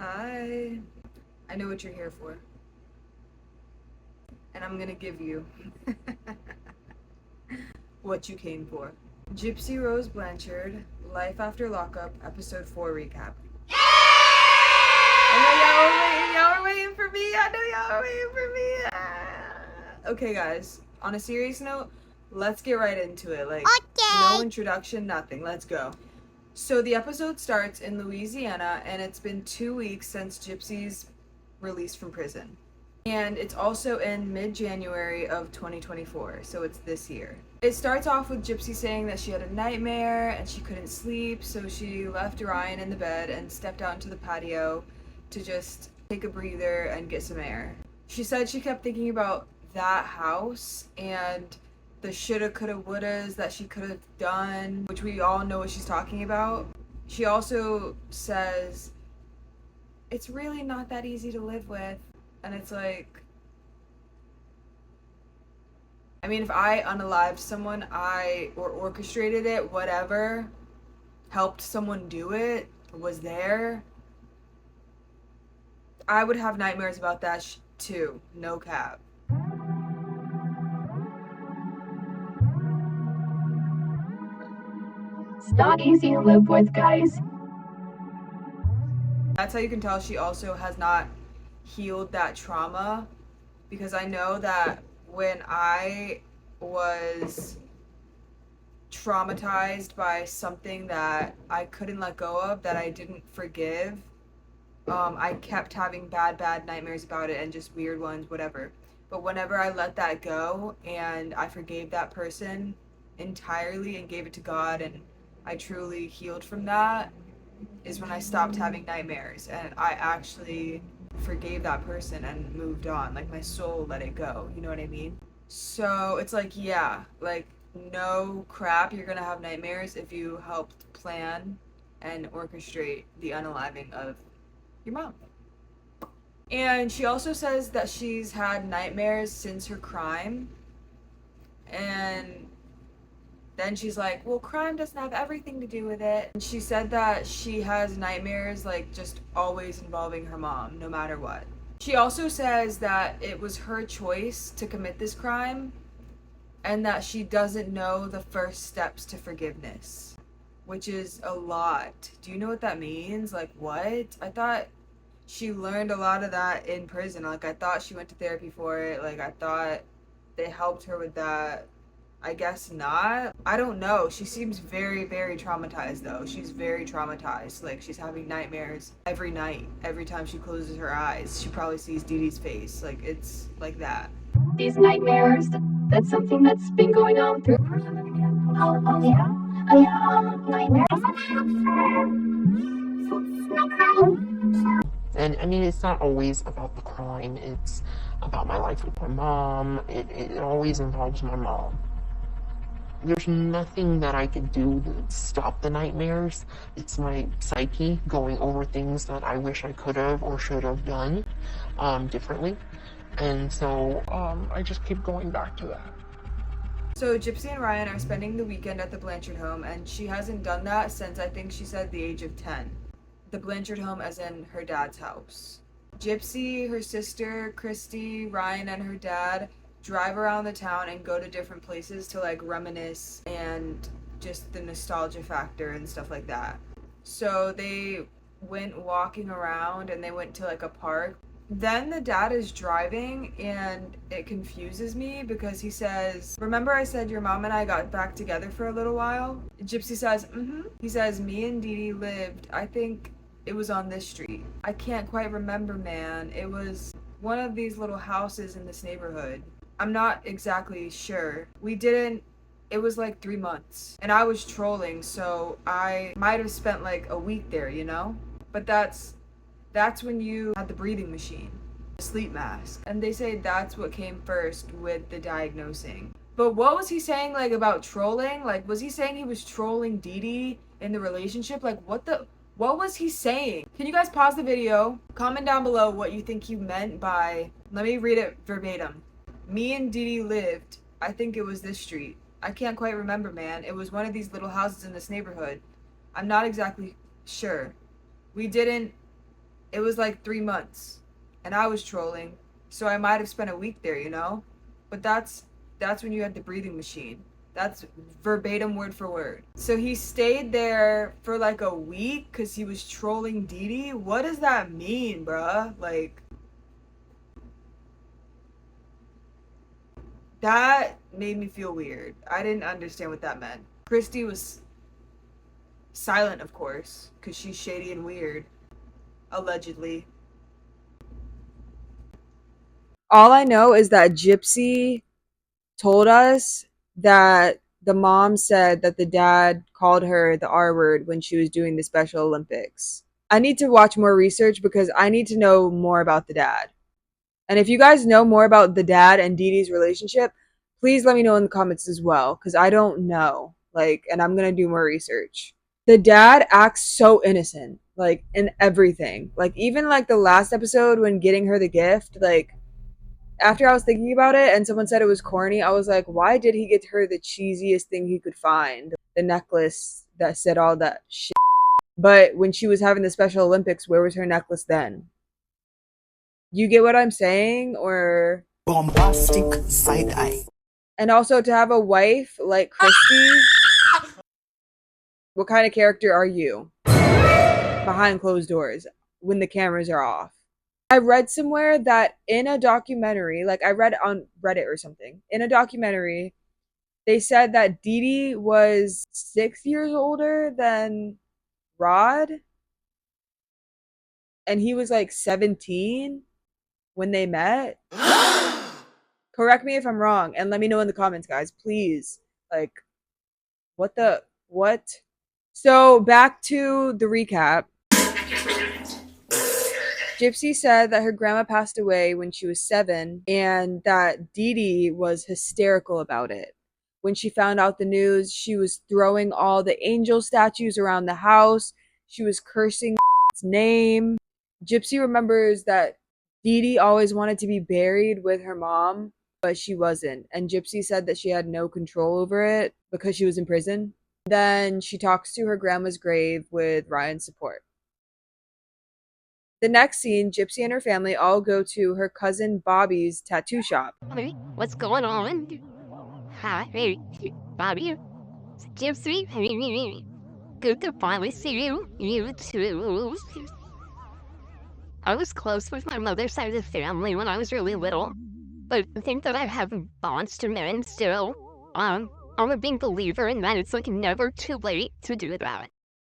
Hi. I know what you're here for. And I'm gonna give you what you came for. Gypsy Rose Blanchard, Life After Lockup, Episode 4 recap. I know y'all were waiting for me. I know y'all were waiting for me. Okay, guys, on a serious note, let's get right into it. No introduction, nothing. Let's go. So the episode starts in Louisiana, and it's been 2 weeks since Gypsy's released from prison. And it's also in mid-January of 2024, so it's this year. It starts off with Gypsy saying that she had a nightmare and she couldn't sleep, so she left Ryan in the bed and stepped out into the patio to just take a breather and get some air. She said she kept thinking about that house and the shoulda, coulda, wouldas that she could have done, which we all know what she's talking about. She also says, it's really not that easy to live with. And it's like, I mean, if I unalived someone, or orchestrated it, whatever, helped someone do it, was there, I would have nightmares about that too. No cap. It's not easy to live with, guys. That's how you can tell she also has not healed that trauma, because I know that when I was traumatized by something that I couldn't let go of, that I didn't forgive, I kept having bad nightmares about it and just weird ones, whatever. But whenever I let that go and I forgave that person entirely and gave it to God and I truly healed from that, is when I stopped having nightmares and I actually forgave that person and moved on. Like, my soul let it go, you know what I mean? So it's like, yeah, like, no crap, you're gonna have nightmares if you helped plan and orchestrate the unaliving of your mom. And she also says that she's had nightmares since her crime. And then she's like, well, crime doesn't have everything to do with it. And she said that she has nightmares, like, just always involving her mom, no matter what. She also says that it was her choice to commit this crime and that she doesn't know the first steps to forgiveness, which is a lot. Do you know what that means? Like, what? I thought she learned a lot of that in prison. Like, I thought she went to therapy for it. Like, I thought they helped her with that. I guess not. I don't know. She seems very traumatized, though. She's very traumatized. Like, she's having nightmares every night. Every time she closes her eyes, she probably sees Dee Dee's face. Like, it's like that. These nightmares, that's something that's been going on through. Oh yeah, nightmares. And I mean, it's not always about the crime, it's about my life with my mom. It always involves my mom. There's nothing that I could do to stop the nightmares. It's my psyche going over things that I wish I could have or should have done differently. And so I just keep going back to that. So Gypsy and Ryan are spending the weekend at the Blanchard home, and she hasn't done that since, I think she said, the age of 10. The Blanchard home as in her dad's house. Gypsy, her sister, Kristy, Ryan, and her dad drive around the town and go to different places to, like, reminisce and just the nostalgia factor and stuff like that. So they went walking around and they went to, like, a park. Then the dad is driving and it confuses me because he says, remember I said your mom and I got back together for a little while? Gypsy says, He says, me and Dee Dee lived, I think it was on this street. I can't quite remember, man. It was one of these little houses in this neighborhood. I'm not exactly sure. It was like 3 months. And I was trolling, so I might have spent like a week there, you know? But that's when you had the breathing machine, the sleep mask. And they say that's what came first with the diagnosing. But what was he saying, like, about trolling? Like, was he saying he was trolling Dee Dee in the relationship? Like, what was he saying? Can you guys pause the video? Comment down below what you think he meant by, let me read it verbatim. Me and Dee Dee lived, I think it was this street. I can't quite remember, man. It was one of these little houses in this neighborhood. I'm not exactly sure. We didn't It was like 3 months, and I was trolling, so I might have spent a week there, you know. But that's when you had the breathing machine. That's verbatim word for word. So he stayed there for like a week because he was trolling Dee Dee. What does that mean, bruh? Like, that made me feel weird. I didn't understand what that meant. Kristy was silent, of course, because she's shady and weird, allegedly. All I know is that Gypsy told us that the mom said that the dad called her the R word when she was doing the Special Olympics. I need to watch more research because I need to know more about the dad. And if you guys know more about the dad and Dee Dee's relationship, please let me know in the comments as well because I don't know. Like, and I'm going to do more research. The dad acts so innocent, like in everything. Like, even like the last episode when getting her the gift, like, after I was thinking about it and someone said it was corny, I was like, why did he get her the cheesiest thing he could find? The necklace that said all that shit. But when she was having the Special Olympics, where was her necklace then? You get what I'm saying? Or bombastic side eye. and also to have a wife like Kristy, what kind of character are you behind closed doors when the cameras are off? I read somewhere that in a documentary, like I read on Reddit or something, in a documentary, they said that Dee Dee was 6 years older than Rod, and he was like 17 when they met. Correct me if I'm wrong, and let me know in the comments, guys, please. Like, what? So back to the recap. Gypsy said that her grandma passed away when she was 7 and that Dee Dee was hysterical about it. When she found out the news, she was throwing all the angel statues around the house. She was cursing its name. Gypsy remembers that Dee Dee always wanted to be buried with her mom, but she wasn't. And Gypsy said that she had no control over it because she was in prison. Then she talks to her grandma's grave with Ryan's support. The next scene, Gypsy and her family all go to her cousin Bobby's tattoo shop. Hey, what's going on? Hi, hey, Bobby. Gypsy, hey, good to finally see you. You too. I was close with my mother's side of the family when I was really little, but I think that I have bonds to men still. I'm a big believer in that it's like never too late to do that.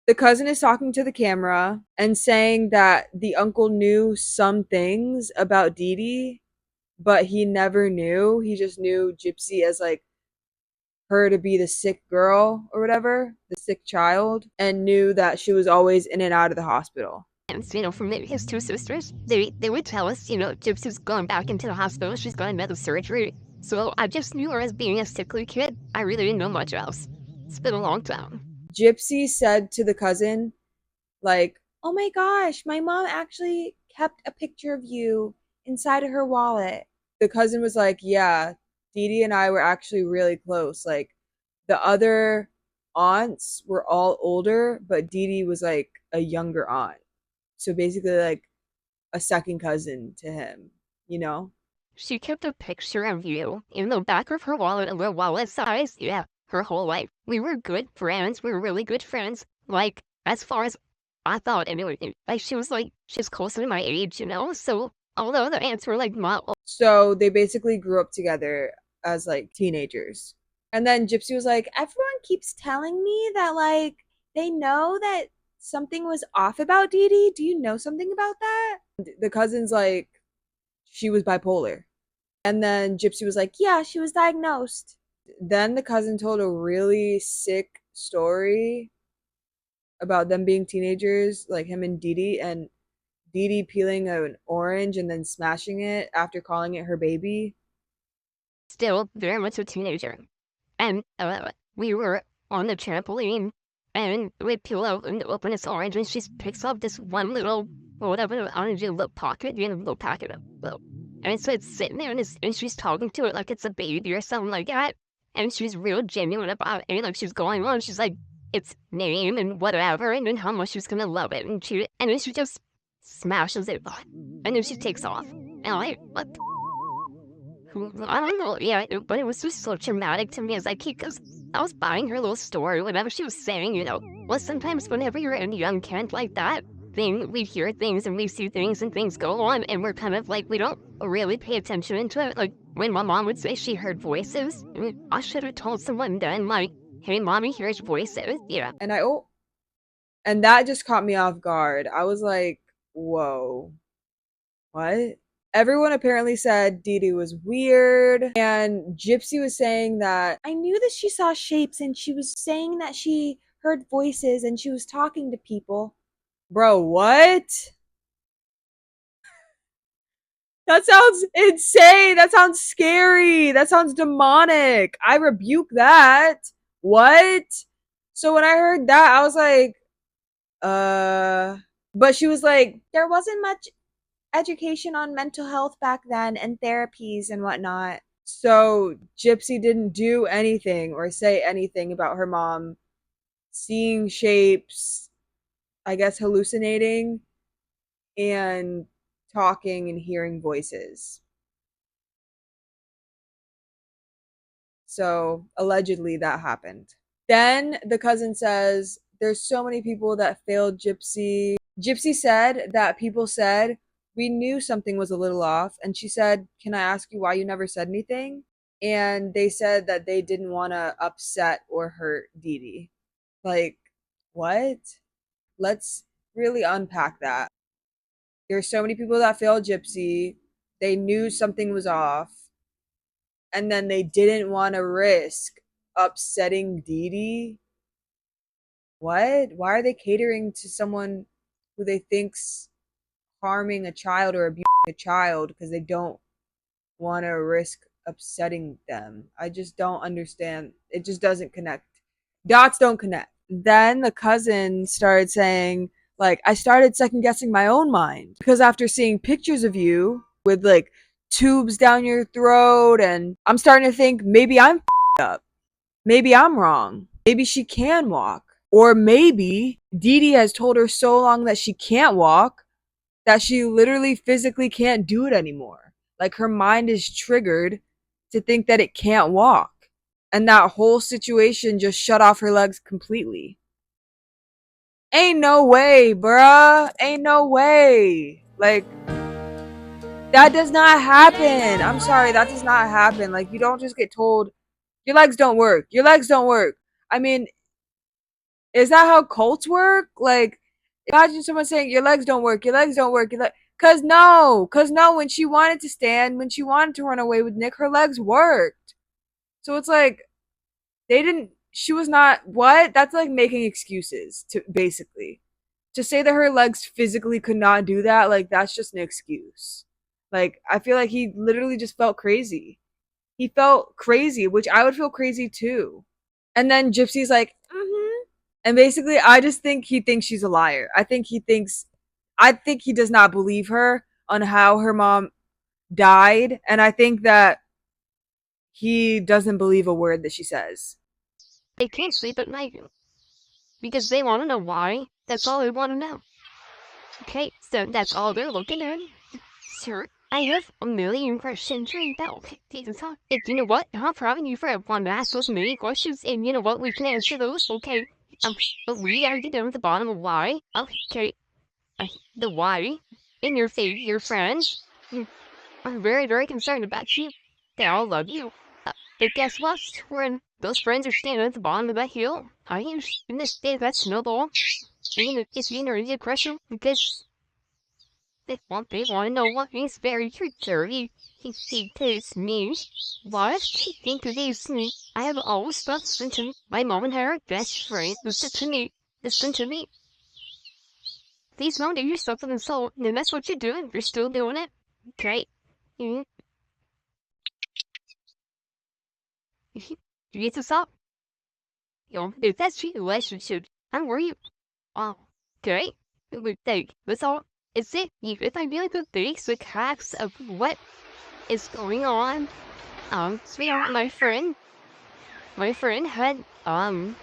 The cousin is talking to the camera and saying that the uncle knew some things about Dee Dee, but he never knew. He just knew Gypsy as like her to be the sick girl or whatever, the sick child, and knew that she was always in and out of the hospital. And, from his two sisters, they would tell us, Gypsy's going back into the hospital, she's going to surgery. So I just knew her as being a sickly kid. I really didn't know much else. It's been a long time. Gypsy said to the cousin, like, oh my gosh, my mom actually kept a picture of you inside of her wallet. The cousin was like, yeah, Dee Dee and I were actually really close. Like, the other aunts were all older, but Dee Dee was like a younger aunt. So basically, like a second cousin to him, you know? She kept a picture of you in the back of her wallet, a little wallet size. Yeah, her whole life. We were good friends. We were really good friends. Like, as far as I thought, anyway. Like, she's closer to my age, So, although the aunts were like not old. So they basically grew up together as like teenagers. And then Gypsy was like, everyone keeps telling me that like they know that something was off about Dee Dee. Do you know something about that? The cousin's like, she was bipolar. And then Gypsy was like, yeah, she was diagnosed. Then the cousin told a really sick story about them being teenagers, like him and Dee Dee, and Dee Dee peeling an orange and then smashing it after calling it her baby. Still very much a teenager. And we were on the trampoline, and we peel out and open this orange, and she picks up this one little, whatever, orange little pocket, little packet of, and so it's sitting there, and she's talking to it like it's a baby or something like that, and she's real genuine about it, like she's going on, she's like, its name and whatever, and then how much she's gonna love it, and then she just smashes it, and then she takes off. And what? I don't know, yeah, but it was just so traumatic to me as a kid because I was buying her little story, whatever she was saying, Well, sometimes whenever you're a young kid like that, we hear things and we see things and things go on, and we're kind of like, we don't really pay attention to it. Like, when my mom would say she heard voices, I should have told someone then, like, hey, mommy hears voices, And that just caught me off guard. I was like, whoa, what? Everyone apparently said Dee Dee was weird, and Gypsy was saying that I knew that she saw shapes and she was saying that she heard voices and she was talking to people. Bro, what? That sounds insane. That sounds scary. That sounds demonic. I rebuke that. What? So when I heard that, I was like, but she was like, there wasn't much education on mental health back then and therapies and whatnot. So Gypsy didn't do anything or say anything about her mom seeing shapes, I guess hallucinating, and talking and hearing voices. So allegedly that happened. Then the cousin says, there's so many people that failed Gypsy. Gypsy said that people said, we knew something was a little off. And she said, can I ask you why you never said anything? And they said that they didn't want to upset or hurt Dee Dee. Like, what? Let's really unpack that. There's so many people that failed Gypsy. They knew something was off. And then they didn't want to risk upsetting Dee Dee. What? Why are they catering to someone who they think's harming a child or abusing a child because they don't want to risk upsetting them? I just don't understand. It just doesn't connect. Dots don't connect. Then the cousin started saying, like, I started second guessing my own mind because after seeing pictures of you with like tubes down your throat, and I'm starting to think maybe I'm up. Maybe I'm wrong. Maybe she can walk. Or maybe Dee Dee has told her so long that she can't walk that she literally physically can't do it anymore. Like her mind is triggered to think that it can't walk. And that whole situation just shut off her legs completely. Ain't no way, bruh. Ain't no way. Like, that does not happen. I'm sorry, that does not happen. Like, you don't just get told, your legs don't work. Your legs don't work. I mean, is that how cults work? Like, imagine someone saying, your legs don't work, your legs don't work, Cause no, when she wanted to stand, when she wanted to run away with Nick, her legs worked. So it's like, she was not, what? That's like making excuses, to basically. To say that her legs physically could not do that, like, that's just an excuse. Like, I feel like he literally just felt crazy. He felt crazy, which I would feel crazy too. And then Gypsy's like, and basically, I just think he thinks she's a liar. I think he does not believe her on how her mom died. And I think that he doesn't believe a word that she says. They can't sleep at night because they want to know why. That's all they want to know. Okay, so that's all they're looking at. Sir, I have a million questions right now. If you know what, I'm proud you for one to ask those million questions, and you know what, we can answer those, okay? But we already done with the bottom of why. Okay, the why. In your face, your friends. I'm very, very concerned about you. They all love you. But guess what? When those friends are standing at the bottom of that hill, I am in this state of that snowball. It's being a really pressure because they want to know what is very dirty. He tells me, what? He think of this me. I have always listened to my mom and her best friend. Listen to me. Listen to me. Please don't do yourself to the soul. And that's what you're doing. You're still doing it. Okay. You get to stop. If that's your relationship, I'm worried. Oh, okay. That's all. Is it? If I really the basic hacks of what is going on, sweetheart, my friend had, I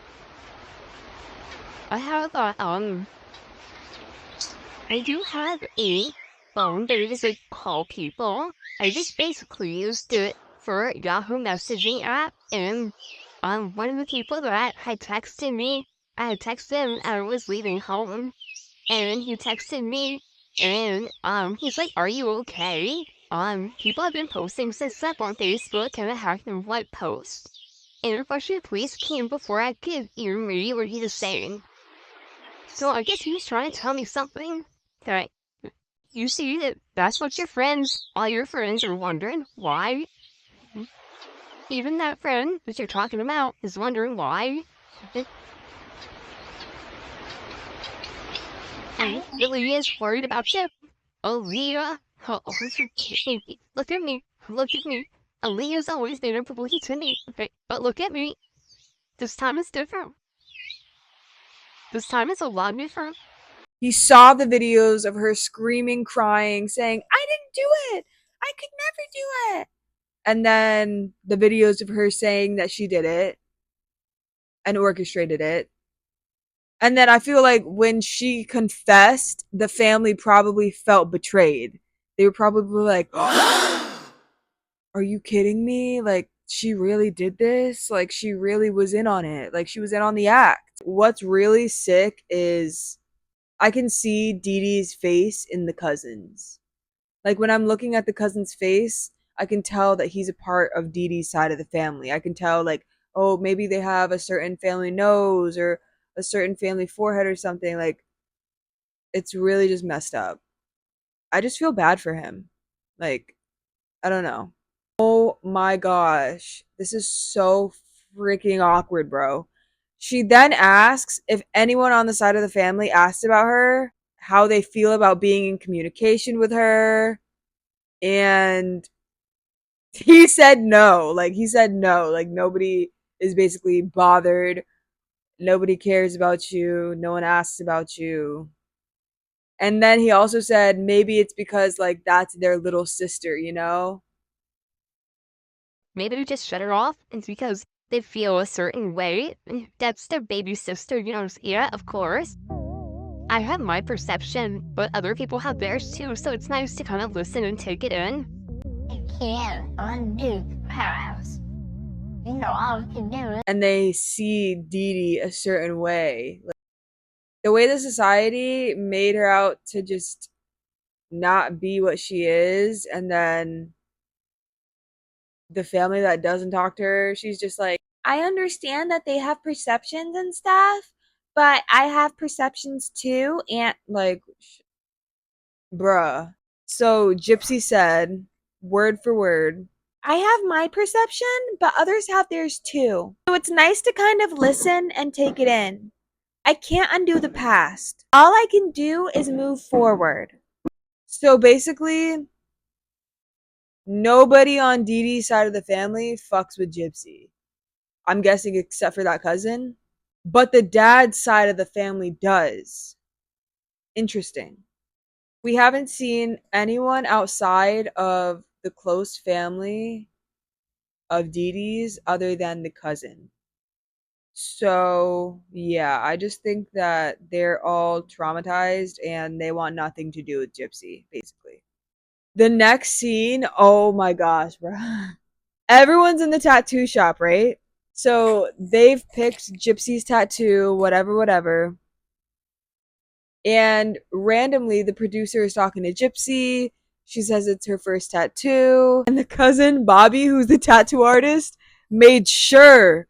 have, I do have a phone that I just like call people. I just basically used it for Yahoo messaging app, and one of the people that had texted me, I had texted him and I was leaving home, and he texted me, and he's like, "Are you okay?" People have been posting since up on Facebook, and I have them like posts. And unfortunately, police came before I could even read what he was saying. So I guess he was trying to tell me something. That you see that's what your friends, all your friends are wondering why. Even that friend that you're talking about is wondering why. And really is worried about you. Aaliyah. Oh, look at me. Look at me. Aaliyah's always been a police to me. But look at me. This time is different. This time is a lot different. He saw the videos of her screaming, crying, saying, "I didn't do it. I could never do it." And then the videos of her saying that she did it and orchestrated it. And then I feel like when she confessed, the family probably felt betrayed. They were probably like, "Are you kidding me? Like, she really did this? Like, she really was in on it. Like, she was in on the act." What's really sick is I can see Dee Dee's face in the cousins. Like, when I'm looking at the cousin's face, I can tell that he's a part of Dee Dee's side of the family. I can tell, like, oh, maybe they have a certain family nose or a certain family forehead or something. Like, it's really just messed up. I just feel bad for him. Like, I don't know. Oh my gosh. This is so freaking awkward, bro. She then asks if anyone on the side of the family asked about her, how they feel about being in communication with her. And he said no. Like, he said no. Like, nobody is basically bothered. Nobody cares about you. No one asks about you. And then he also said maybe it's because, like, that's their little sister, you know? Maybe they just shut it off. It's because they feel a certain way. That's their baby sister, you know? Yeah, of course. I have my perception, but other people have theirs too, so it's nice to kind of listen and take it in. I can't undo the past. You know, all I can do it. And they see Dee Dee a certain way. Like, the way the society made her out to just not be what she is, and then the family that doesn't talk to her, she's just like, I understand that they have perceptions and stuff, but I have perceptions too. And, like, bruh. So Gypsy said, word for word, I have my perception, but others have theirs too. So it's nice to kind of listen and take it in. I can't undo the past. All I can do is move forward. So basically, nobody on Dee Dee's side of the family fucks with Gypsy. I'm guessing except for that cousin. But the dad's side of the family does. Interesting. We haven't seen anyone outside of the close family of Dee Dee's other than the cousin. So, yeah, I just think that they're all traumatized and they want nothing to do with Gypsy, basically. The next scene, oh my gosh, bro. Everyone's in the tattoo shop, right? So they've picked Gypsy's tattoo, whatever, whatever. And randomly, the producer is talking to Gypsy. She says it's her first tattoo. And the cousin, Bobby, who's the tattoo artist, made sure,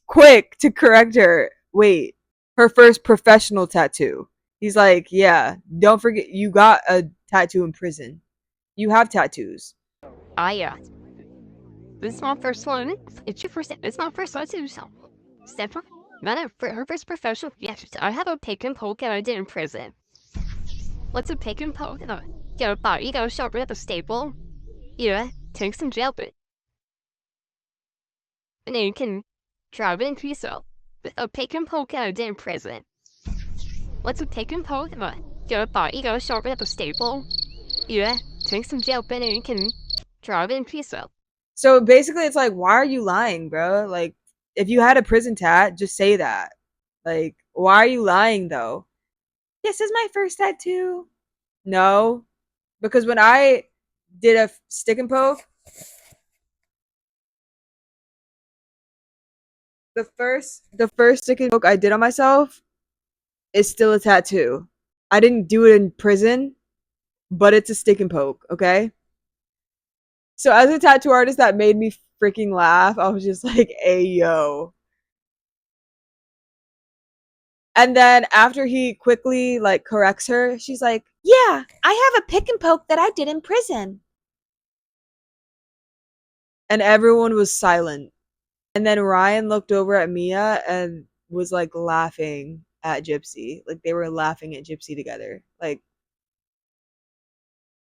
quick, to correct her. Wait, her first professional tattoo. He's like, yeah, don't forget, you got a tattoo in prison. You have tattoos. Ah, yeah. This is my first one. It's your first. It's my first one too. So, Stefan, not her first professional. Yes, I have a pick and poke and I did in prison. What's a pick and poke? You gotta sharpen up a staple. Yeah, take some gel bit, and then you can drive it into yourself. A pick and poke and I did in prison. What's a pick and poke? You gotta sharpen up a staple. Yeah, take some gel bit and you can drive it into yourself. So basically, it's like, why are you lying, bro? Like, if you had a prison tat, just say that. Like, why are you lying though? this is my first tattoo. No, because when I did a stick and poke, the first stick and poke I did on myself is still a tattoo. I didn't do it in prison, but it's a stick and poke, okay? So as a tattoo artist, that made me freaking laugh. I was just like, "Hey yo." And then after he quickly like corrects her, she's like, "Yeah, I have a pick and poke that I did in prison." And everyone was silent. And then Ryan looked over at Mia and was like laughing at Gypsy. Like they were laughing at Gypsy together. Like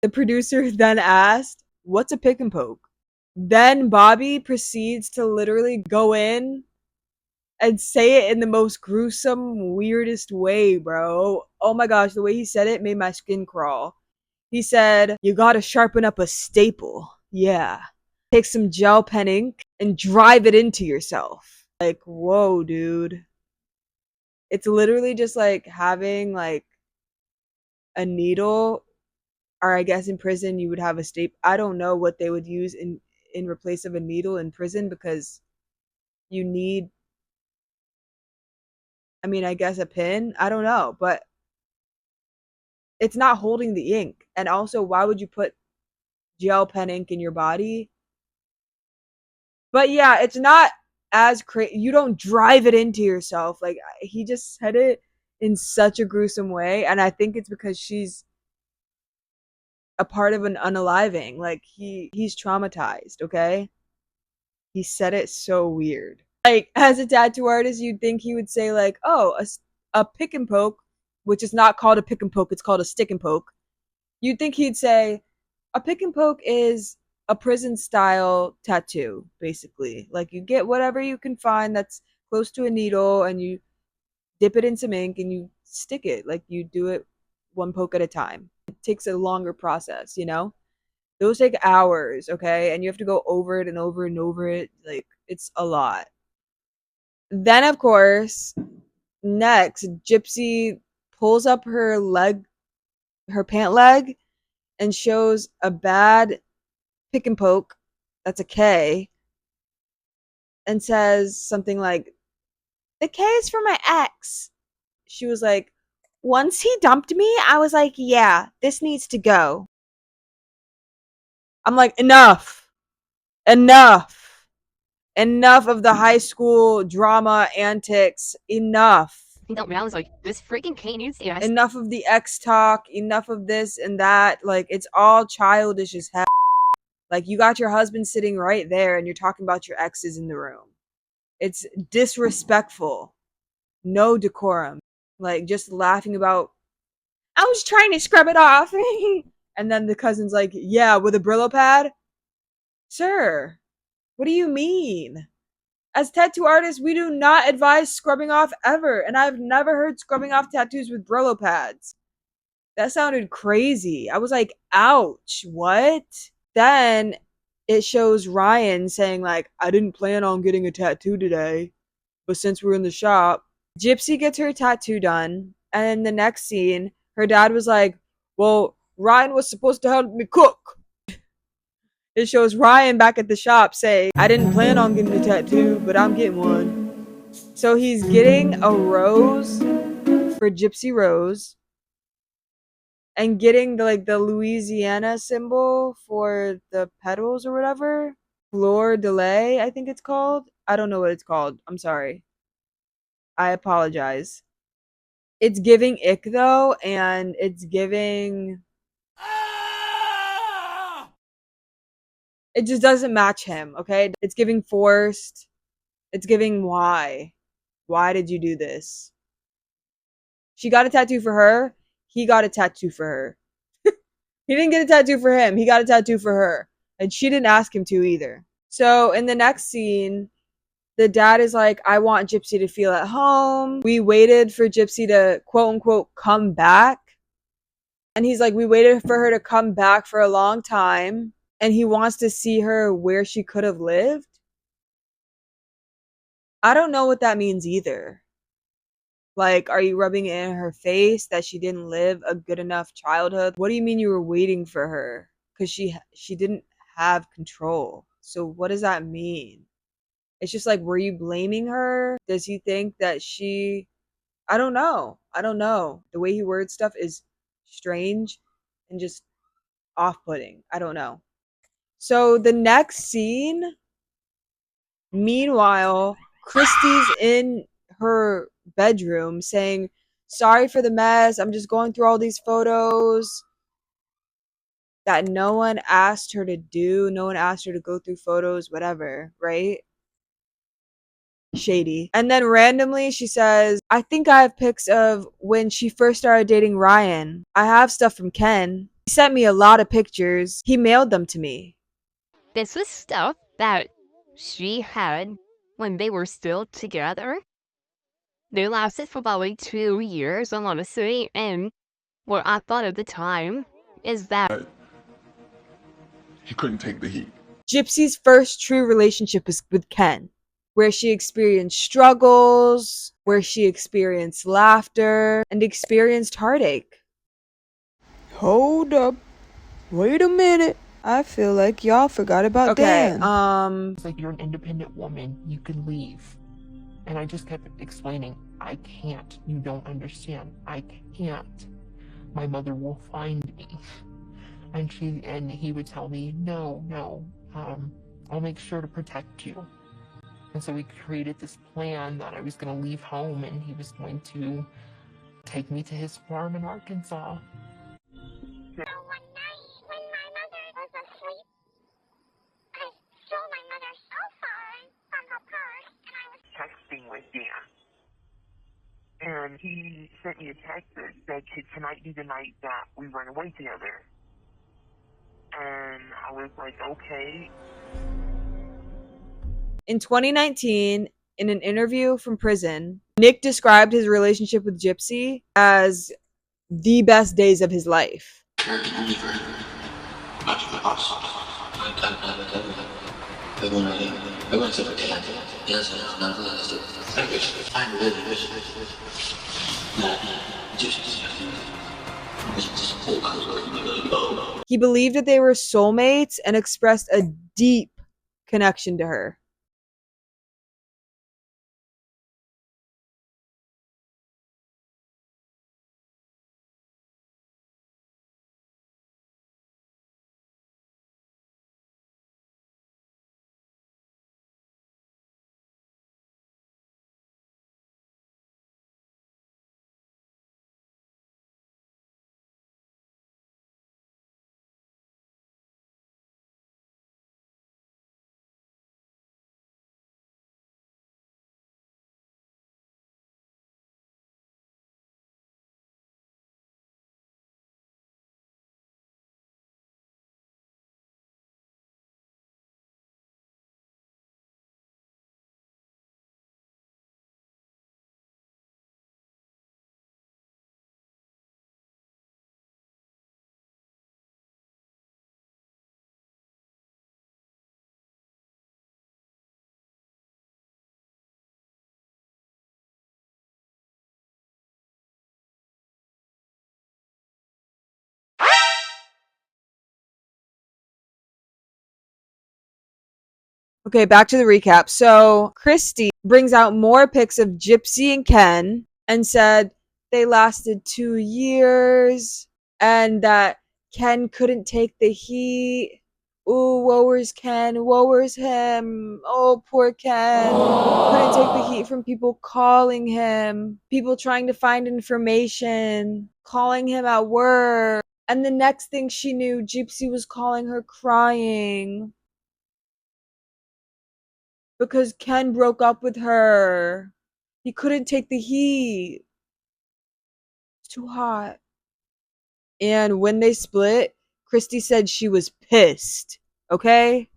the producer then asked, "What's a pick and poke?" Then Bobby proceeds to literally go in and say it in the most gruesome, weirdest way, bro. Oh my gosh, the way he said it made my skin crawl. He said, "You gotta sharpen up a staple. Yeah. Take some gel pen ink and drive it into yourself." Like, whoa, dude. It's literally just like having like a needle, or I guess in prison you would have a staple. I don't know what they would use in replace of a needle in prison because you need, I mean, I guess a pin. I don't know, but it's not holding the ink. And also, why would you put gel pen ink in your body? But yeah, it's not as crazy. You don't drive it into yourself. Like he just said it in such a gruesome way, and I think it's because she's a part of an unaliving. Like he's traumatized. Okay, he said it so weird. Like as a tattoo artist, you'd think he would say like, "Oh, a pick and poke," which is not called a pick and poke. It's called a stick and poke. You'd think he'd say, "A pick and poke is a prison style tattoo, basically. Like you get whatever you can find that's close to a needle and you dip it in some ink and you stick it. Like you do it one poke at a time. It takes a longer process, you know? Those take hours, okay? And you have to go over it and over and over it. Like it's a lot." Then, of course, next, Gypsy pulls up her leg, her pant leg, and shows a bad pick and poke, that's a K, and says something like, "The K is for my ex." She was like, "Once he dumped me, I was like, yeah, this needs to go." I'm like, enough, enough, enough of the high school drama antics, enough. You don't realize, like, this freaking Kate needs to ask. Enough of the ex talk, enough of this and that. Like, it's all childish as hell. Like, you got your husband sitting right there and you're talking about your exes in the room. It's disrespectful. No decorum. Like, just laughing about, "I was trying to scrub it off." And then the cousin's like, "Yeah, with a Brillo pad?" Sir, what do you mean? As tattoo artists, we do not advise scrubbing off ever. And I've never heard scrubbing off tattoos with Brillo pads. That sounded crazy. I was like, ouch, what? Then it shows Ryan saying, like, "I didn't plan on getting a tattoo today, but since we're in the shop." Gypsy gets her tattoo done. And in the next scene, her dad was like, "Well, Ryan was supposed to help me cook." It shows Ryan back at the shop saying, "I didn't plan on getting a tattoo, but I'm getting one." So he's getting a rose for Gypsy Rose and getting the Louisiana symbol for the petals or whatever. Fleur de lis, I think it's called. I don't know what it's called. I'm sorry. I apologize. It's giving ick though, and it's giving, it just doesn't match him, okay? It's giving forced. It's giving why. Why did you do this? She got a tattoo for her. He got a tattoo for her. He didn't get a tattoo for him. He got a tattoo for her. And she didn't ask him to either. So in the next scene, the dad is like, "I want Gypsy to feel at home." We waited for Gypsy to quote unquote come back. And he's like, "We waited for her to come back for a long time." And he wants to see her where she could have lived. I don't know what that means either. Like, are you rubbing it in her face that she didn't live a good enough childhood? What do you mean you were waiting for her? Because she didn't have control. So what does that mean? It's just like, were you blaming her? Does he think that she? I don't know. I don't know. The way he words stuff is strange and just off-putting. I don't know. So the next scene, meanwhile, Kristy's in her bedroom saying, "Sorry for the mess. I'm just going through all these photos that no one asked her to do. No one asked her to go through photos, whatever, right?" Shady. And then randomly she says, "I think I have pics of when she first started dating Ryan. I have stuff from Ken. He sent me a lot of pictures. He mailed them to me." This was stuff that she had when they were still together. They lasted for about like 2 years, honestly, and what I thought at the time is that he couldn't take the heat. Gypsy's first true relationship is with Ken, where she experienced struggles, where she experienced laughter, and experienced heartache. Hold up. Wait a minute. I feel like y'all forgot about Dan. It's like, you're an independent woman. You can leave. And I just kept explaining, I can't. You don't understand. I can't. My mother will find me. And he would tell me, no, I'll make sure to protect you. And so we created this plan that I was going to leave home and he was going to take me to his farm in Arkansas. So one night, when my mother was asleep, I stole my mother's cell phone from her purse, and I was texting with Dan. And he sent me a text that said, "Could tonight be the night that we run away together?" And I was like, okay. In 2019, in an interview from prison, Nick described his relationship with Gypsy as the best days of his life. He believed that they were soulmates and expressed a deep connection to her. Okay, back to the recap. So Kristy brings out more pics of Gypsy and Ken and said they lasted 2 years and that Ken couldn't take the heat. Ooh, woe is Ken, woe is him. Oh, poor Ken. Couldn't take the heat from people calling him, people trying to find information, calling him at work. And the next thing she knew, Gypsy was calling her crying because Ken broke up with her. He couldn't take the heat. It's too hot. And when they split, Kristy said she was pissed, okay?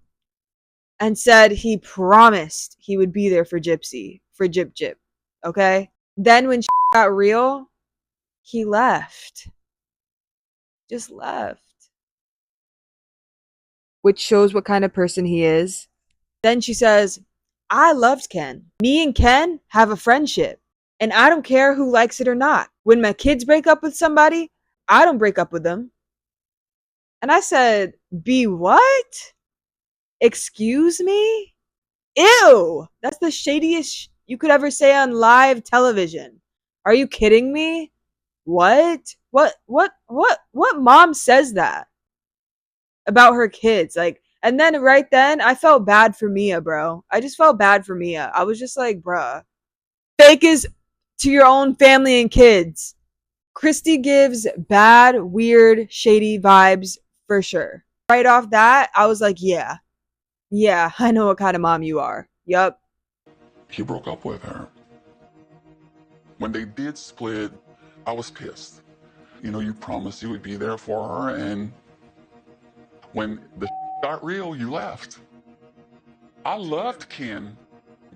And said he promised he would be there for Gypsy, for Jip Jip, okay? Then when got real, he left. Just left. Which shows what kind of person he is. Then she says, "I loved Ken. Me and Ken have a friendship. And I don't care who likes it or not. When my kids break up with somebody, I don't break up with them. And I said, be what? Excuse me? Ew! That's the shadiest you could ever say on live television. Are you kidding me? What? What mom says that about her kids? Like, and then right then, I felt bad for Mia, bro. I just felt bad for Mia. I was just like, bruh. Fake is to your own family and kids. Kristy gives bad, weird, shady vibes for sure. Right off that, I was like, yeah, I know what kind of mom you are. Yup. He broke up with her. When they did split, I was pissed. You know, you promised you would be there for her, and when the got real, you left. I loved Ken.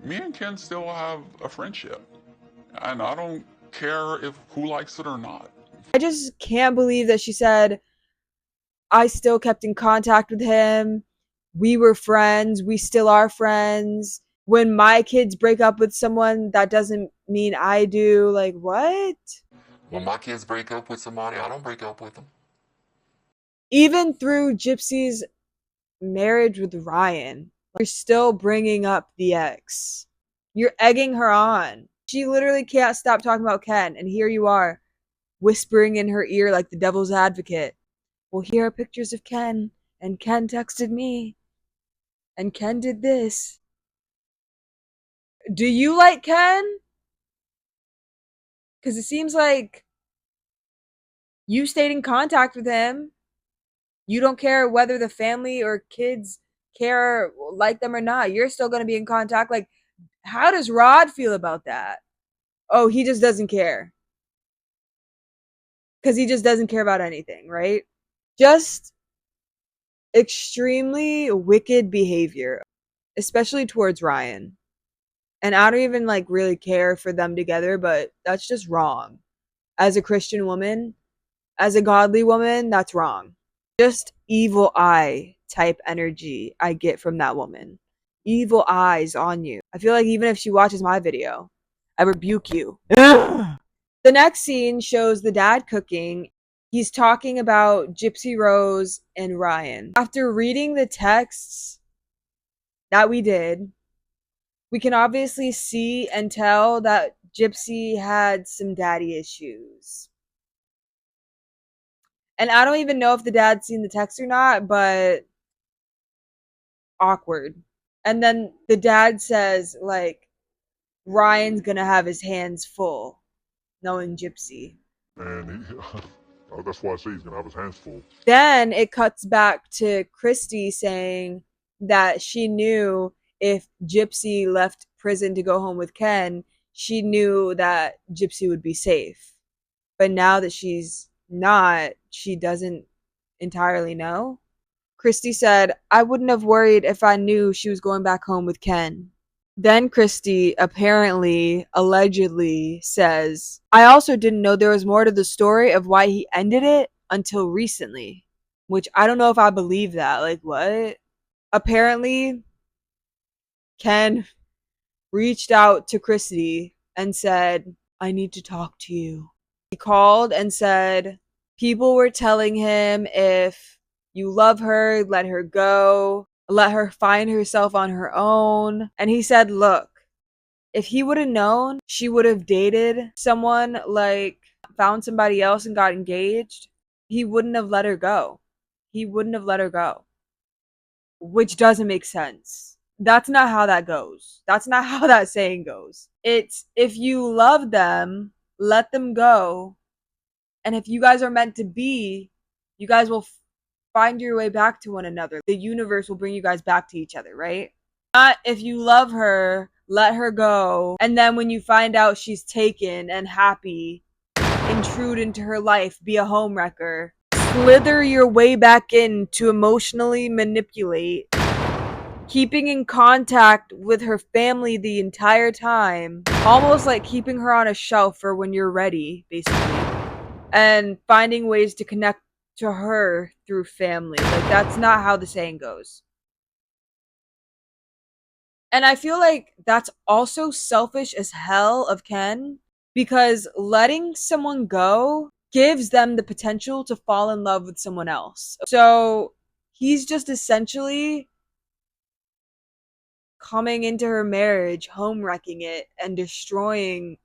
Me and Ken still have a friendship, and I don't care if who likes it or not. I just can't believe that she said, I still kept in contact with him. We were friends. We still are friends. When my kids break up with someone, that doesn't mean I do. Like, what? When my kids break up with somebody, I don't break up with them. Even through Gypsy's marriage with Ryan, you're still bringing up the ex. You're egging her on. She literally can't stop talking about Ken, and here you are, whispering in her ear like the devil's advocate. Well, here are pictures of Ken, and Ken texted me, and Ken did this. Do you like Ken? Because it seems like you stayed in contact with him. You don't care whether the family or kids care, like them or not. You're still going to be in contact. Like, how does Rod feel about that? Oh, he just doesn't care. Because he just doesn't care about anything, right? Just extremely wicked behavior, especially towards Ryan. And I don't even like really care for them together, but that's just wrong. As a Christian woman, as a godly woman, that's wrong. Just evil eye type energy I get from that woman. Evil eyes on you. I feel like even if she watches my video, I rebuke you. Ugh. The next scene shows the dad cooking. He's talking about Gypsy Rose and Ryan. After reading the texts that we did, we can obviously see and tell that Gypsy had some daddy issues. And I don't even know if the dad's seen the text or not, but awkward. And then the dad says, like, Ryan's gonna have his hands full, knowing Gypsy. And that's why I say he's gonna have his hands full. Then it cuts back to Kristy saying that she knew if Gypsy left prison to go home with Ken, she knew that Gypsy would be safe. But now that she's not, she doesn't entirely know. Kristy said, I wouldn't have worried if I knew she was going back home with Ken. Then Kristy apparently, allegedly says, I also didn't know there was more to the story of why he ended it until recently. Which I don't know if I believe that. Like, what? Apparently, Ken reached out to Kristy and said, I need to talk to you. He called and said, people were telling him if you love her, let her go, let her find herself on her own. And he said, look, if he would have known she would have dated someone, like found somebody else and got engaged, he wouldn't have let her go. He wouldn't have let her go. Which doesn't make sense. That's not how that goes. That's not how that saying goes. It's if you love them, let them go. And if you guys are meant to be, you guys will find your way back to one another. The universe will bring you guys back to each other, right? Not if you love her, let her go. And then when you find out she's taken and happy, intrude into her life, be a homewrecker, slither your way back in to emotionally manipulate, keeping in contact with her family the entire time, almost like keeping her on a shelf for when you're ready, basically, and finding ways to connect to her through family. Like, that's not how the saying goes. And I feel like that's also selfish as hell of Ken, because letting someone go gives them the potential to fall in love with someone else. So he's just essentially coming into her marriage, home wrecking it, and destroying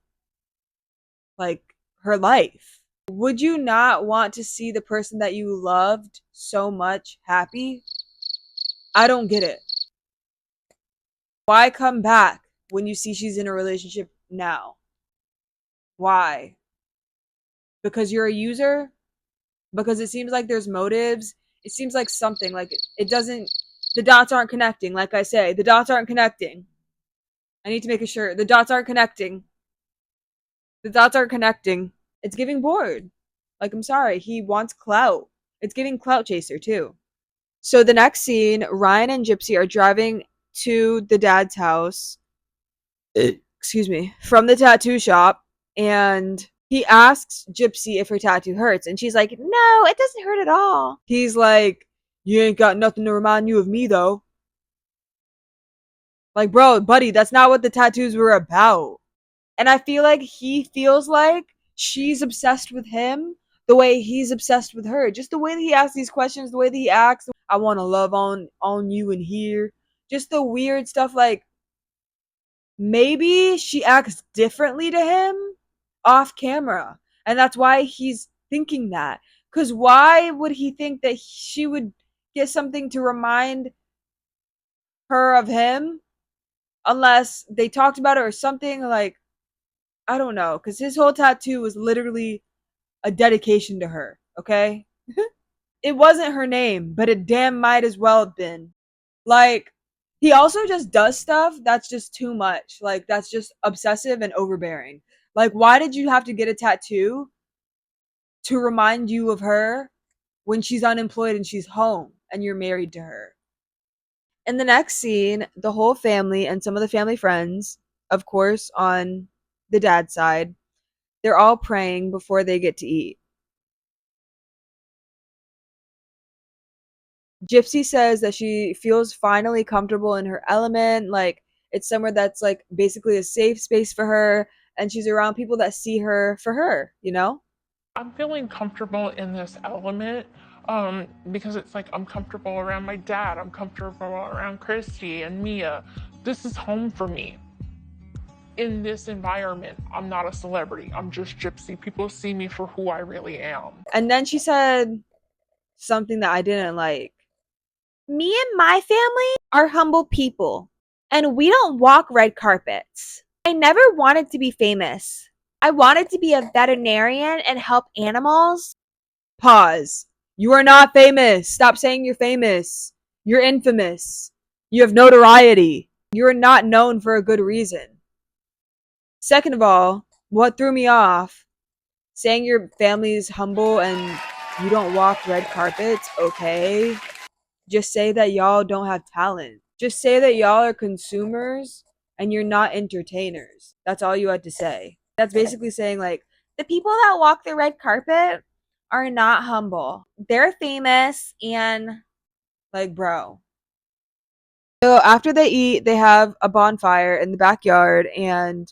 like her life. Would you not want to see the person that you loved so much happy? I don't get it. Why come back when you see she's in a relationship now? Why? Because you're a user? Because it seems like there's motives. It seems like something, like it doesn't, the dots aren't connecting. Like I say, the dots aren't connecting. I need to make sure the dots aren't connecting. The dots aren't connecting. It's giving bored. Like, I'm sorry, he wants clout. It's giving clout chaser too. So the next scene, Ryan and Gypsy are driving to the dad's house. Excuse me, from the tattoo shop, and he asks Gypsy if her tattoo hurts, and she's like, "No, it doesn't hurt at all." He's like, "You ain't got nothing to remind you of me, though." Like, bro, buddy, that's not what the tattoos were about. And I feel like he feels like she's obsessed with him the way he's obsessed with her. Just the way that he asks these questions, the way that he acts, "I want to love on you in here." Just the weird stuff, like maybe she acts differently to him off camera. And that's why he's thinking that. Because why would he think that she would get something to remind her of him unless they talked about it or something? Like, I don't know. Because his whole tattoo was literally a dedication to her, okay? It wasn't her name, but it damn might as well have been. Like, he also just does stuff that's just too much. Like, that's just obsessive and overbearing. Like, why did you have to get a tattoo to remind you of her when she's unemployed and she's home and you're married to her? In the next scene, the whole family and some of the family friends, of course, on the dad's side, they're all praying before they get to eat. Gypsy says that she feels finally comfortable in her element, like it's somewhere that's like basically a safe space for her, and she's around people that see her for her, you know? I'm feeling comfortable in this element because it's like I'm comfortable around my dad, I'm comfortable around Christy and Mia. This is home for me. In this environment, I'm not a celebrity. I'm just Gypsy. People see me for who I really am. And then she said something that I didn't like. "Me and my family are humble people, and we don't walk red carpets. I never wanted to be famous. I wanted to be a veterinarian and help animals." Pause. You are not famous. Stop saying you're famous. You're infamous. You have notoriety. You are not known for a good reason. Second of all, what threw me off, saying your family's humble and you don't walk red carpets, okay? Just say that y'all don't have talent. Just say that y'all are consumers and you're not entertainers. That's all you had to say. That's basically saying, like, the people that walk the red carpet are not humble. They're famous and, like, bro. So after they eat, they have a bonfire in the backyard and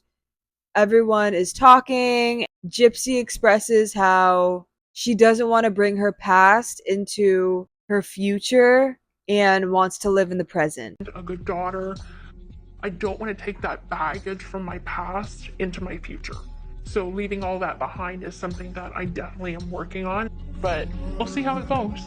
everyone is talking. Gypsy expresses how she doesn't want to bring her past into her future and wants to live in the present. A good daughter. I don't want to take that baggage from my past into my future. So leaving all that behind is something that I definitely am working on, but we'll see how it goes.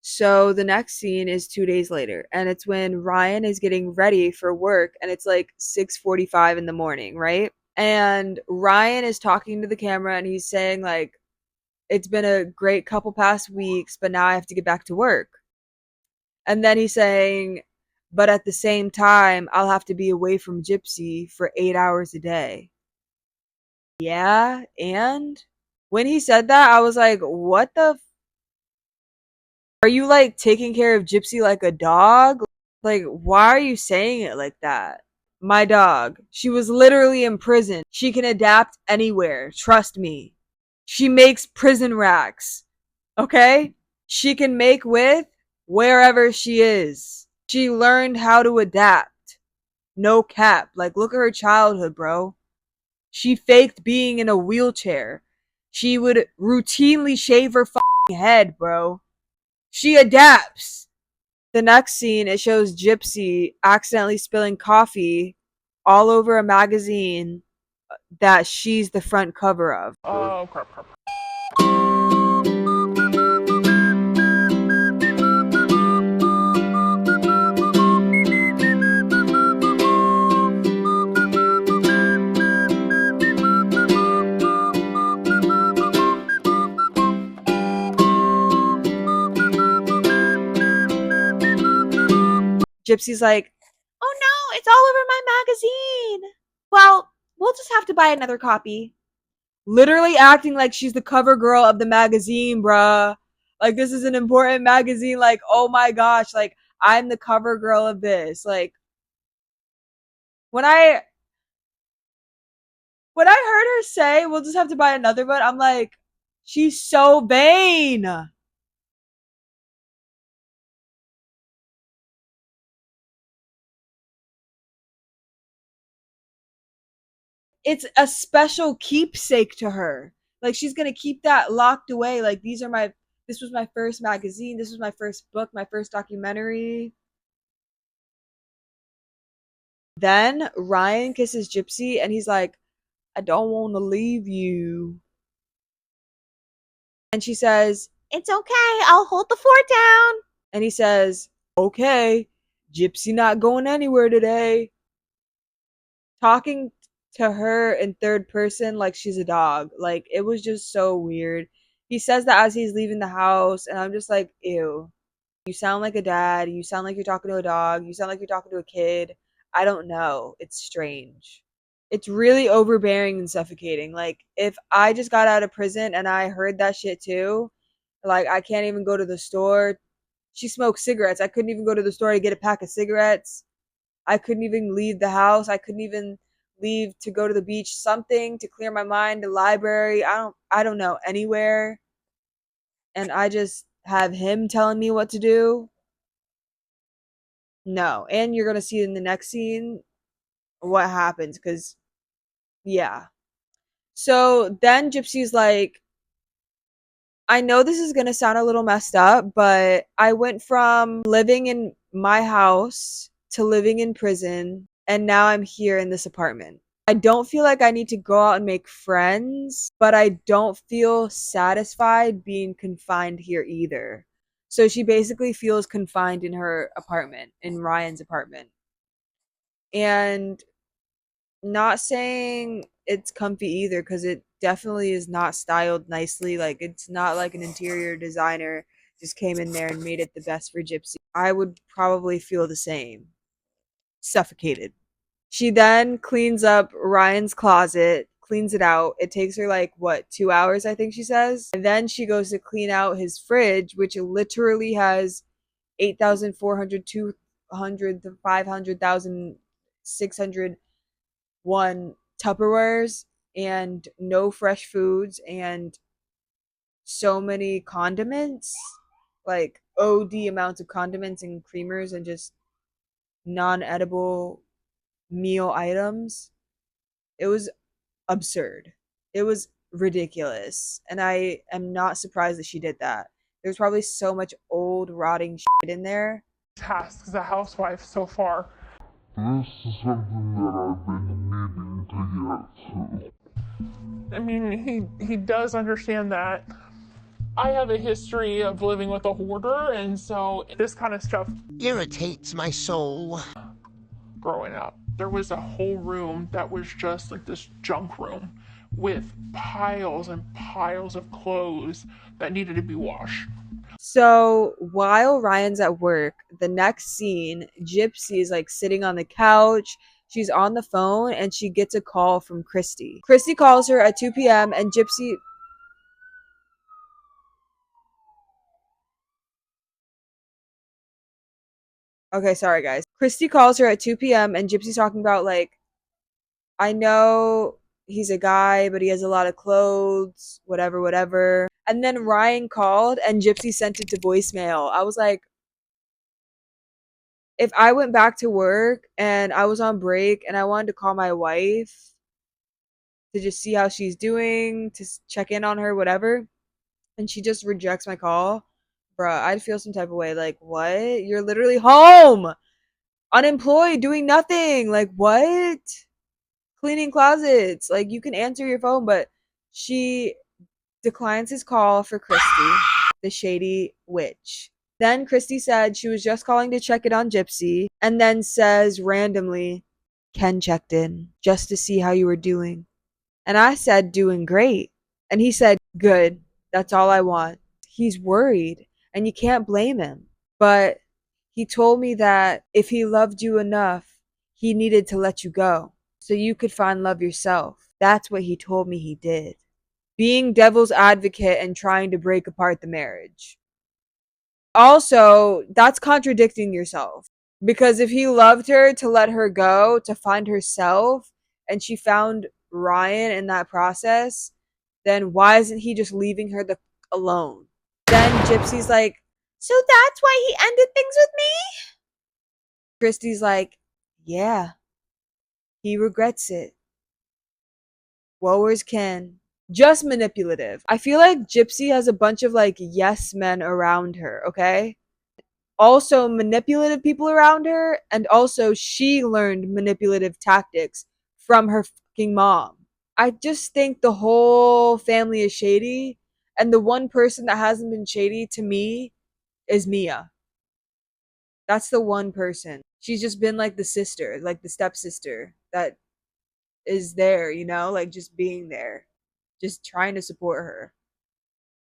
So the next scene is 2 days later, and it's when Ryan is getting ready for work, and it's like 6:45 in the morning, right? And Ryan is talking to the camera and he's saying, like, it's been a great couple past weeks, but now I have to get back to work. And then he's saying, but at the same time, I'll have to be away from Gypsy for 8 hours a day. Yeah, and when he said that, I was like, what the are you like taking care of Gypsy like a dog? Like, why are you saying it like that? My dog. She was literally in prison. She can adapt anywhere. Trust me. She makes prison racks. Okay? She can make with wherever she is. She learned how to adapt. No cap. Like, look at her childhood, bro. She faked being in a wheelchair. She would routinely shave her head, bro. She adapts. The next scene, it shows Gypsy accidentally spilling coffee all over a magazine that she's the front cover of. Oh, crap, crap. Gypsy's like, oh no, it's all over my magazine. Well, we'll just have to buy another copy. Literally acting like she's the cover girl of the magazine, bruh. Like, this is an important magazine. Like, oh my gosh, like, I'm the cover girl of this. Like, when I heard her say we'll just have to buy another one, I'm like, she's so vain. It's a special keepsake to her. Like, she's gonna keep that locked away. Like, this was my first magazine, this was my first book, my first documentary. Then Ryan kisses Gypsy and he's like, I don't want to leave you. And she says, it's okay, I'll hold the fort down. And he says, okay, Gypsy not going anywhere today. Talking to her in third person like she's a dog. Like, it was just so weird. He says that as he's leaving the house, and I'm just like, ew. You sound like a dad. You sound like you're talking to a dog. You sound like you're talking to a kid. I don't know. It's strange. It's really overbearing and suffocating. Like, if I just got out of prison and I heard that shit too, like, I can't even go to the store. She smoked cigarettes. I couldn't even go to the store to get a pack of cigarettes. I couldn't even leave the house. I couldn't even leave to go to the beach, something to clear my mind, the library. I don't know, anywhere. And I just have him telling me what to do. No. And you're going to see in the next scene what happens cuz yeah. So then Gypsy's like, I know this is going to sound a little messed up, but I went from living in my house to living in prison, and now I'm here in this apartment. I don't feel like I need to go out and make friends, but I don't feel satisfied being confined here either. So she basically feels confined in her apartment, in Ryan's apartment. And not saying it's comfy either, because it definitely is not styled nicely. Like, it's not like an interior designer just came in there and made it the best for Gypsy. I would probably feel the same. Suffocated. She then cleans up Ryan's closet, cleans it out. It takes her like, what, 2 hours, I think she says. And then she goes to clean out his fridge, which literally has 8,400, 200, 500,000, 600 one Tupperwares and no fresh foods and so many condiments, like OD amounts of condiments and creamers and just non-edible meal items. It was absurd. It was ridiculous. And I am not surprised that she did that. There's probably so much old rotting shit in there. Tasks as a housewife so far. This is something that I've been needing to get to. I mean, he does understand that I have a history of living with a hoarder, and so this kind of stuff Irritates my soul. growing up. There was a whole room that was just like this junk room with piles and piles of clothes that needed to be washed. So while Ryan's at work, the next scene, Gypsy is like sitting on the couch. She's on the phone and she gets a call from Kristy. Kristy calls her at 2 p.m. and Gypsy. Okay, sorry guys. Kristy calls her at 2 p.m. and Gypsy's talking about, like, I know he's a guy, but he has a lot of clothes, whatever, whatever. And then Ryan called and Gypsy sent it to voicemail. I was like, if I went back to work and I was on break and I wanted to call my wife to just see how she's doing, to check in on her, whatever, and she just rejects my call, bruh, I'd feel some type of way. Like, what? You're literally home, unemployed, doing nothing. Like, what? Cleaning closets. Like, you can answer your phone, but she declines his call for Kristy, the shady witch. Then Kristy said she was just calling to check it on Gypsy, and then says randomly, Ken checked in just to see how you were doing. And I said, doing great. And he said, good. That's all I want. He's worried, and you can't blame him. But he told me that if he loved you enough, he needed to let you go so you could find love yourself. That's what he told me he did. Being devil's advocate and trying to break apart the marriage. Also, that's contradicting yourself. Because if he loved her to let her go, to find herself, and she found Ryan in that process, then why isn't he just leaving her alone? Then Gypsy's like, so that's why he ended things with me? Kristy's like, yeah, he regrets it. Woe is Ken. Just manipulative. I feel like Gypsy has a bunch of like yes men around her, okay? Also manipulative people around her, and also she learned manipulative tactics from her fucking mom. I just think the whole family is shady, and the one person that hasn't been shady to me is Mia. That's the one person. She's just been like the sister, like the stepsister that is there, you know, like just being there, just trying to support her.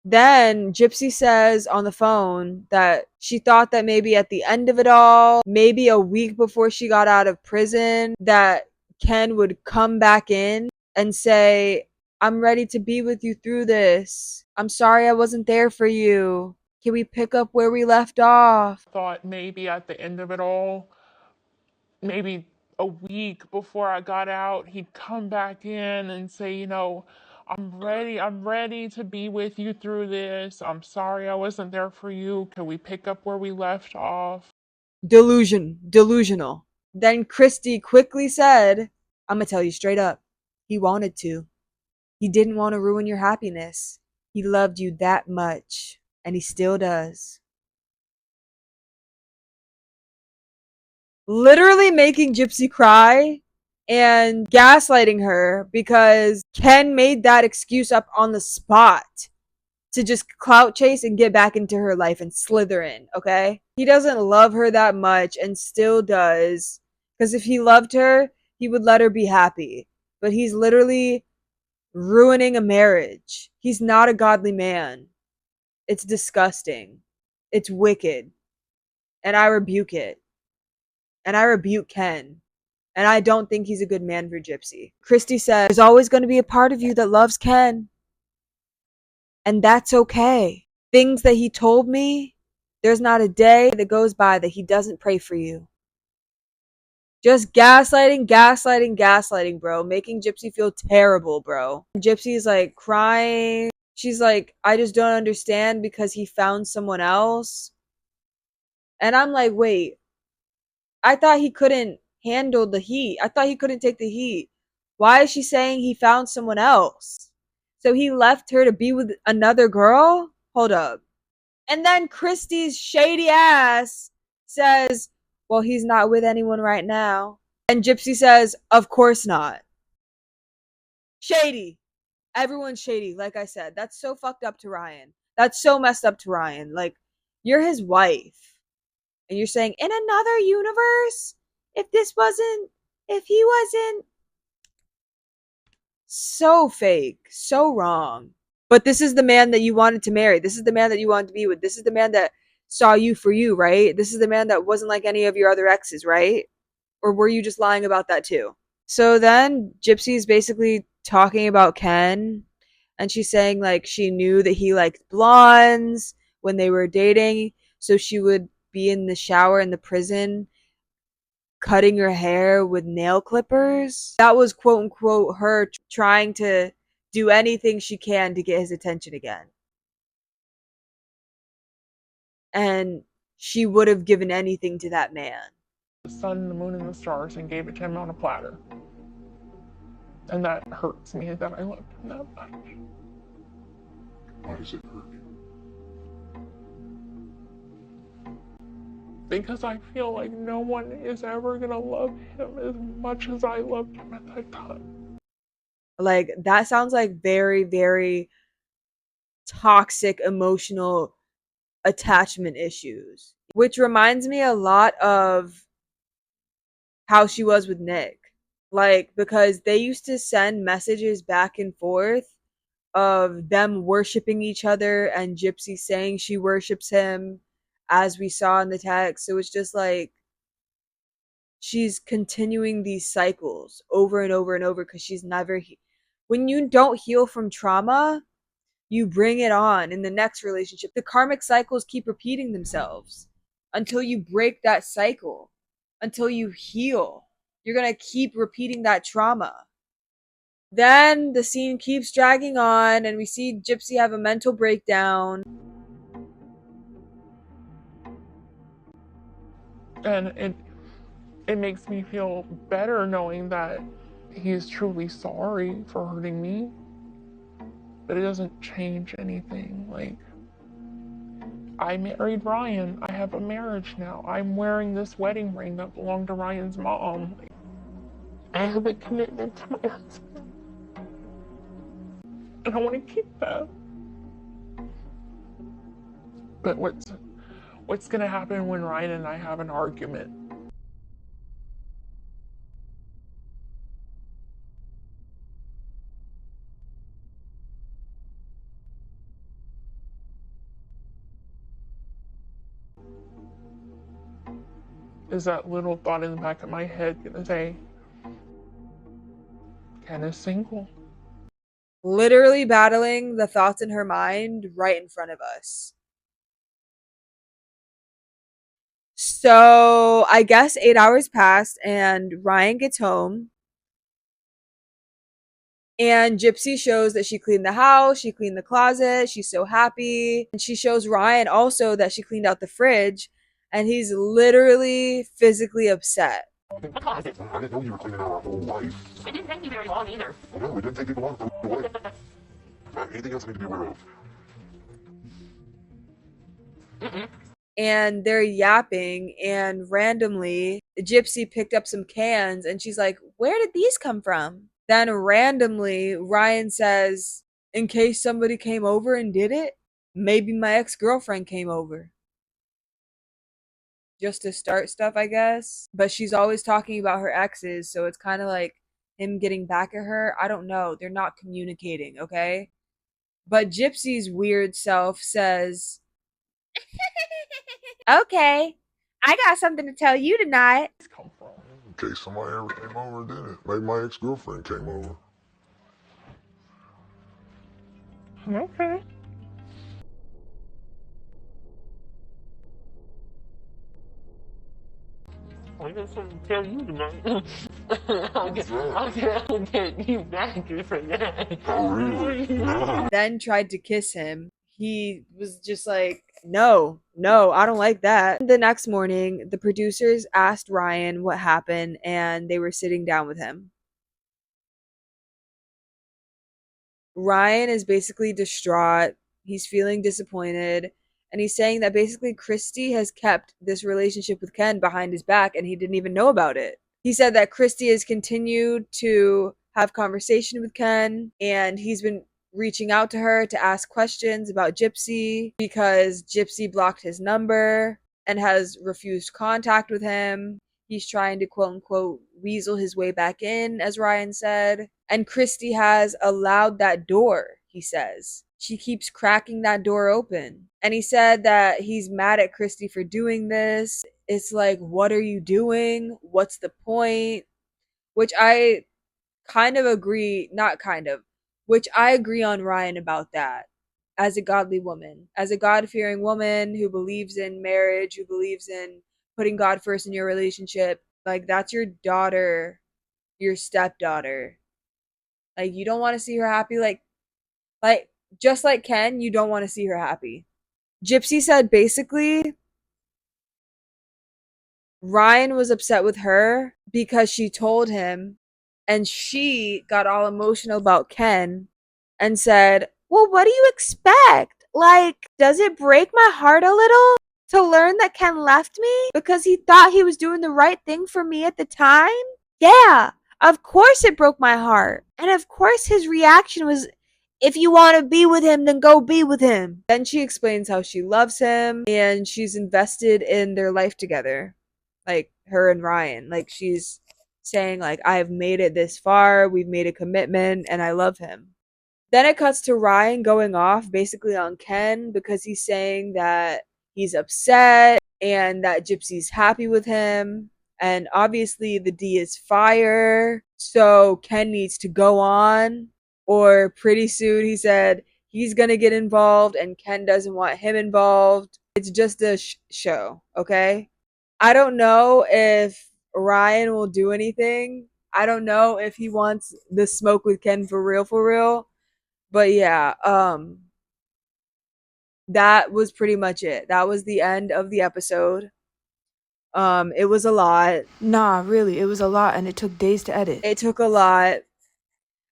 Then Gypsy says on the phone that she thought that maybe at the end of it all, maybe a week before she got out of prison, that Ken would come back in and say, I'm ready to be with you through this. I'm sorry I wasn't there for you. Can we pick up where we left off? Thought maybe at the end of it all, maybe a week before I got out, he'd come back in and say, I'm ready to be with you through this. I'm sorry I wasn't there for you. Can we pick up where we left off? Delusional. Then Kristy quickly said, I'm gonna tell you straight up. He wanted to. He didn't want to ruin your happiness. He loved you that much, and he still does. Literally making Gypsy cry and gaslighting her because Ken made that excuse up on the spot to just clout chase and get back into her life and slither in, okay? He doesn't love her that much and still does. Because if he loved her, he would let her be happy. But he's literally ruining a marriage. He's not a godly man. It's disgusting. It's wicked. And I rebuke it. And I rebuke Ken. And I don't think he's a good man for Gypsy. Kristy said, there's always going to be a part of you that loves Ken. And that's okay. Things that he told me, there's not a day that goes by that he doesn't pray for you. Just gaslighting, bro. Making Gypsy feel terrible, bro. Gypsy's like crying. She's like, I just don't understand because he found someone else. And I'm like, wait, I thought he couldn't handle the heat. I thought he couldn't take the heat. Why is she saying he found someone else? So he left her to be with another girl? Hold up. And then Kristy's shady ass says, well, he's not with anyone right now. And Gypsy says, of course not. Shady. Everyone's shady, like I said. That's so fucked up to Ryan. That's so messed up to Ryan. Like, you're his wife. And you're saying, in another universe, if he wasn't, so fake, so wrong. But this is the man that you wanted to marry. This is the man that you wanted to be with. This is the man that saw you for you, right? This is the man that wasn't like any of your other exes, right? Or were you just lying about that too? So then Gypsy's basically talking about Ken, and she's saying like she knew that he liked blondes when they were dating, so she would be in the shower in the prison cutting her hair with nail clippers. That was quote unquote her trying to do anything she can to get his attention again. And she would have given anything to that man. The sun, the moon, and the stars and gave it to him on a platter. And that hurts me that I loved him that much. Why does it hurt you? Because I feel like no one is ever gonna love him as much as I loved him at that time. Like, that sounds like very, very toxic emotional attachment issues, which reminds me a lot of how she was with Nick. Like, because they used to send messages back and forth of them worshiping each other and Gypsy saying she worships him, as we saw in the text. So it's just like she's continuing these cycles over and over and over because she's never when you don't heal from trauma, you bring it on in the next relationship. The karmic cycles keep repeating themselves until you break that cycle, until you heal. You're going to keep repeating that trauma. Then the scene keeps dragging on, and we see Gypsy have a mental breakdown. And it makes me feel better knowing that he's truly sorry for hurting me. But it doesn't change anything. Like, I married Ryan. I have a marriage now. I'm wearing this wedding ring that belonged to Ryan's mom. I have a commitment to my husband. And I want to keep that. But what's gonna happen when Ryan and I have an argument? Is that little thought in the back of my head gonna say, Ken is single? Literally battling the thoughts in her mind right in front of us. So I guess 8 hours passed and Ryan gets home. And Gypsy shows that she cleaned the house, she cleaned the closet, she's so happy. And she shows Ryan also that she cleaned out the fridge, and he's literally physically upset. I didn't know you were cleaning out our whole life. It didn't take me very long either. I know, it didn't take you long to throw it away. Anything else I need to be aware of? And they're yapping, and randomly Gypsy picked up some cans and she's like, "Where did these come from?" Then randomly Ryan says, "In case somebody came over and did it, maybe my ex-girlfriend came over." Just to start stuff, I guess. But she's always talking about her exes, so it's kind of like him getting back at her. I don't know. They're not communicating, okay? But Gypsy's weird self says, "Okay, I got something to tell you tonight." Come from. In case somebody ever came over and did it. Maybe my ex-girlfriend came over. Okay. I got something to tell you tonight. I'll get you back for that. Oh, really? No. Then tried to kiss him. He was just like, "No, no, I don't like that." The next morning, the producers asked Ryan what happened and they were sitting down with him. Ryan is basically distraught. He's feeling disappointed. And he's saying that basically Kristy has kept this relationship with Ken behind his back and he didn't even know about it. He said that Kristy has continued to have conversation with Ken and he's been reaching out to her to ask questions about Gypsy because Gypsy blocked his number and has refused contact with him. He's trying to quote unquote weasel his way back in, as Ryan said. And Kristy has allowed that door, he says. She keeps cracking that door open. And he said that he's mad at Kristy for doing this. It's like, what are you doing? What's the point? Which I kind of agree, not kind of, which I agree on Ryan about that. As a godly woman, as a God-fearing woman who believes in marriage, who believes in putting God first in your relationship, like that's your daughter, your stepdaughter. Like you don't want to see her happy, like just like Ken, you don't want to see her happy. Gypsy said basically Ryan was upset with her because she told him, and she got all emotional about Ken and said, well, what do you expect? Like, does it break my heart a little to learn that Ken left me because he thought he was doing the right thing for me at the time? Yeah, of course it broke my heart. And of course his reaction was, if you want to be with him, then go be with him. Then she explains how she loves him and she's invested in their life together. Like her and Ryan. Like she's saying like, I've made it this far, we've made a commitment and I love him. Then it cuts to Ryan going off basically on Ken because he's saying that he's upset and that Gypsy's happy with him. And obviously the D is fire. So Ken needs to go on. Or pretty soon he said he's going to get involved and Ken doesn't want him involved. It's just a show, okay? I don't know if Ryan will do anything. I don't know if he wants the smoke with Ken for real. But yeah, that was pretty much it. That was the end of the episode. It was a lot. Nah, really, it was a lot and it took days to edit. It took a lot.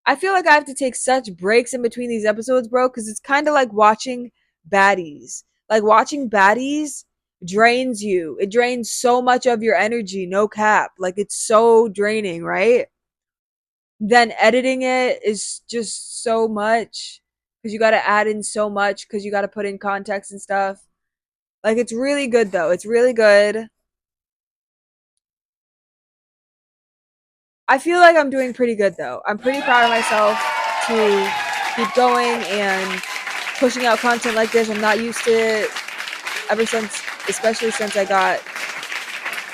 I feel like I have to take such breaks in between these episodes, bro, because it's kind of like watching baddies. Like watching baddies drains you. It drains so much of your energy, no cap. Like it's so draining, right? Then editing it is just so much because you got to add in so much because you got to put in context and stuff. Like it's really good though. It's really good. I feel like I'm doing pretty good though. I'm pretty proud of myself to keep going and pushing out content like this. I'm not used to it ever since, especially since I got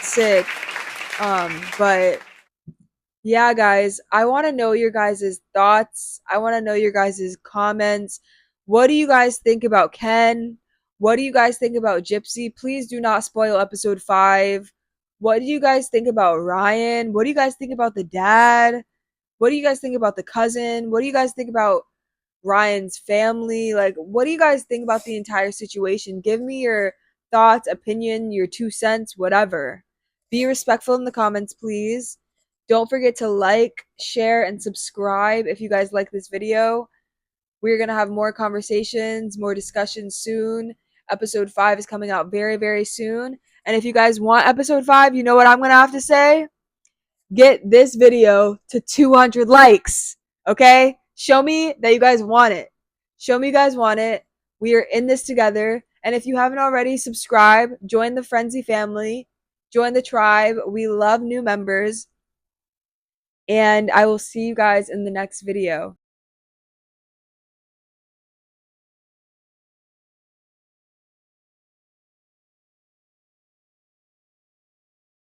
sick. But yeah, guys, I want to know your guys' thoughts. I want to know your guys' comments. What do you guys think about Ken? What do you guys think about Gypsy? Please do not spoil episode 5. What do you guys think about Ryan? What do you guys think about the dad? What do you guys think about the cousin? What do you guys think about Ryan's family? Like, what do you guys think about the entire situation? Give me your thoughts, opinion, your 2 cents, whatever. Be respectful in the comments, please. Don't forget to like, share, and subscribe if you guys like this video. We're going to have more conversations, more discussions soon. Episode 5 is coming out very soon. And if you guys want episode 5, you know what I'm going to have to say? Get this video to 200 likes, okay? Show me that you guys want it. Show me you guys want it. We are in this together. And if you haven't already, subscribe, join the Frenzy family, join the tribe. We love new members. And I will see you guys in the next video.